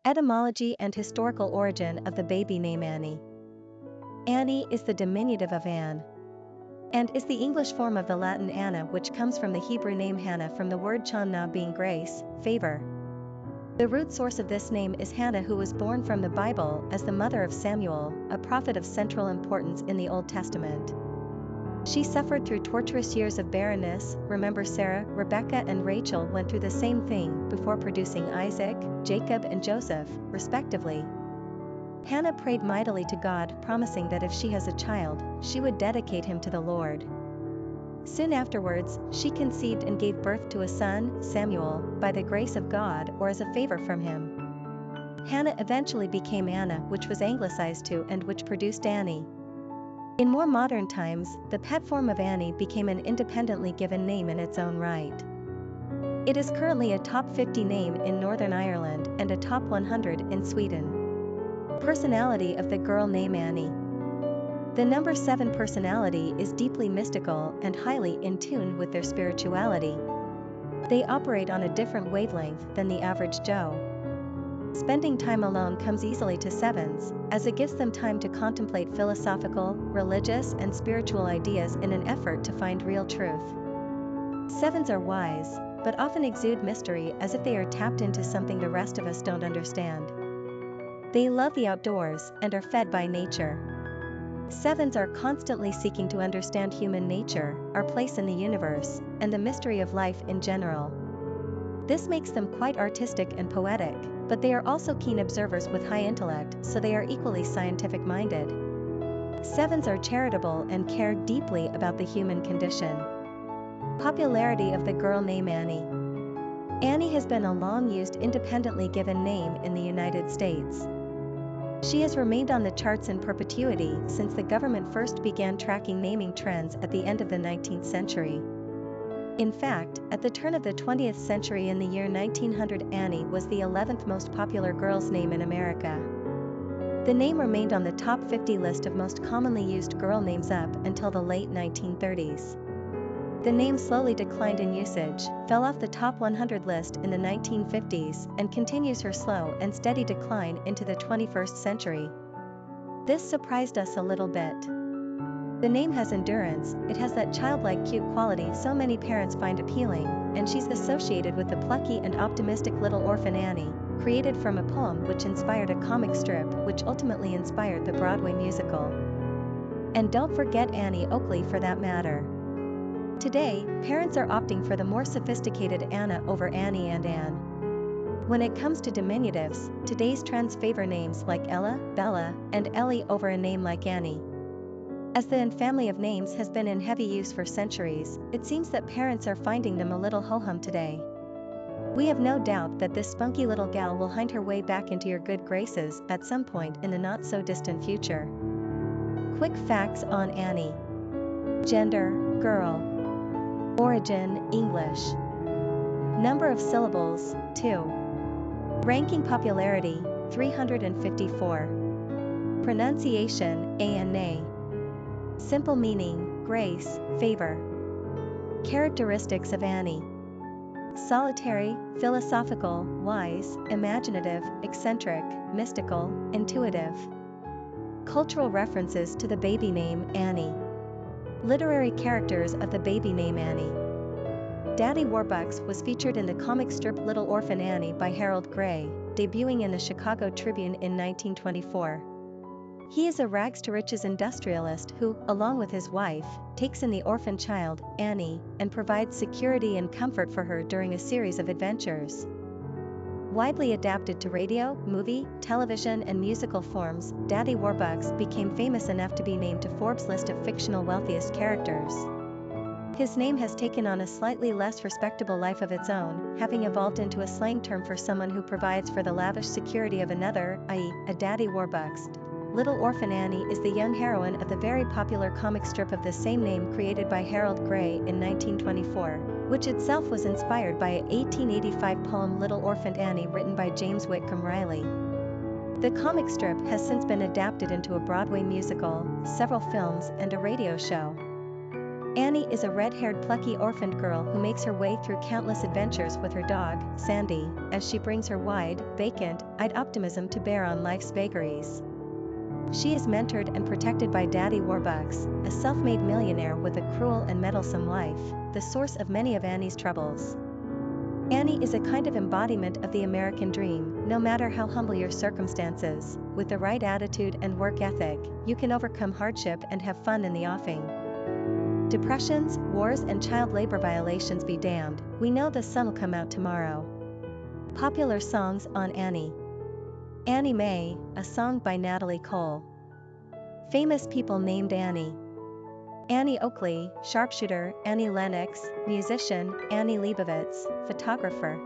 Etymology and historical origin of the baby name Annie. Annie is the diminutive of Anne, and is the English form of the Latin Anna, which comes from the Hebrew name Hannah from the word channah being grace, favor. The root source of this name is Hannah, who was born from the Bible as the mother of Samuel, a prophet of central importance in the Old Testament. She suffered through torturous years of barrenness. Remember, Sarah, Rebecca and Rachel went through the same thing before producing Isaac, Jacob and Joseph, respectively. Hannah prayed mightily to God, promising that if she has a child, she would dedicate him to the Lord. Soon afterwards, she conceived and gave birth to a son, Samuel, by the grace of God or as a favor from him. Hannah eventually became Anna, which was anglicized to and which produced Annie. In more modern times, the pet form of Annie became an independently given name in its own right. It is currently a top 50 name in Northern Ireland and a top 100 in Sweden. Personality of the girl name Annie. The number 7 personality is deeply mystical and highly in tune with their spirituality. They operate on a different wavelength than the average Joe. Spending time alone comes easily to 7s, as it gives them time to contemplate philosophical, religious and spiritual ideas in an effort to find real truth. 7s are wise, but often exude mystery, as if they are tapped into something the rest of us don't understand. They love the outdoors and are fed by nature. 7s are constantly seeking to understand human nature, our place in the universe, and the mystery of life in general. This makes them quite artistic and poetic, but they are also keen observers with high intellect, so they are equally scientific-minded. 7s are charitable and care deeply about the human condition. Popularity of the girl name Annie. Annie has been a long-used independently given name in the United States. She has remained on the charts in perpetuity since the government first began tracking naming trends at the end of the 19th century. In fact, at the turn of the 20th century in the year 1900, Annie was the 11th most popular girl's name in America. The name remained on the top 50 list of most commonly used girl names up until the late 1930s. The name slowly declined in usage, fell off the top 100 list in the 1950s, and continues her slow and steady decline into the 21st century. This surprised us a little bit. The name has endurance, it has that childlike cute quality so many parents find appealing, and she's associated with the plucky and optimistic little orphan Annie, created from a poem which inspired a comic strip which ultimately inspired the Broadway musical. And don't forget Annie Oakley for that matter. Today, parents are opting for the more sophisticated Anna over Annie and Anne. When it comes to diminutives, today's trends favor names like Ella, Bella, and Ellie over a name like Annie. As the family of names has been in heavy use for centuries, it seems that parents are finding them a little ho-hum today. We have no doubt that this spunky little gal will find her way back into your good graces at some point in the not-so-distant future. Quick facts on Annie. Gender, girl. Origin, English. Number of syllables, 2. Ranking popularity, 354. Pronunciation, Anne. Simple meaning, grace, favor. Characteristics of Annie. Solitary, philosophical, wise, imaginative, eccentric, mystical, intuitive. Cultural references to the baby name Annie. Literary characters of the baby name Annie. Daddy Warbucks was featured in the comic strip Little Orphan Annie by Harold Gray, debuting in the Chicago Tribune in 1924. He is a rags-to-riches industrialist who, along with his wife, takes in the orphan child, Annie, and provides security and comfort for her during a series of adventures. Widely adapted to radio, movie, television and musical forms, Daddy Warbucks became famous enough to be named to Forbes' list of fictional wealthiest characters. His name has taken on a slightly less respectable life of its own, having evolved into a slang term for someone who provides for the lavish security of another, i.e., a Daddy Warbucks. Little Orphan Annie is the young heroine of the very popular comic strip of the same name created by Harold Gray in 1924, which itself was inspired by a 1885 poem Little Orphan Annie written by James Whitcomb Riley. The comic strip has since been adapted into a Broadway musical, several films and a radio show. Annie is a red-haired plucky orphaned girl who makes her way through countless adventures with her dog, Sandy, as she brings her wide, vacant-eyed optimism to bear on life's vagaries. She is mentored and protected by Daddy Warbucks, a self-made millionaire with a cruel and meddlesome life, the source of many of Annie's troubles. Annie is a kind of embodiment of the American dream. No matter how humble your circumstances, with the right attitude and work ethic, you can overcome hardship and have fun in the offing. Depressions, wars and child labor violations be damned, we know the sun'll come out tomorrow. Popular songs on Annie. Annie Mae, a song by Natalie Cole. Famous people named Annie: Annie Oakley, sharpshooter; Annie Lennox, musician; Annie Leibovitz, photographer.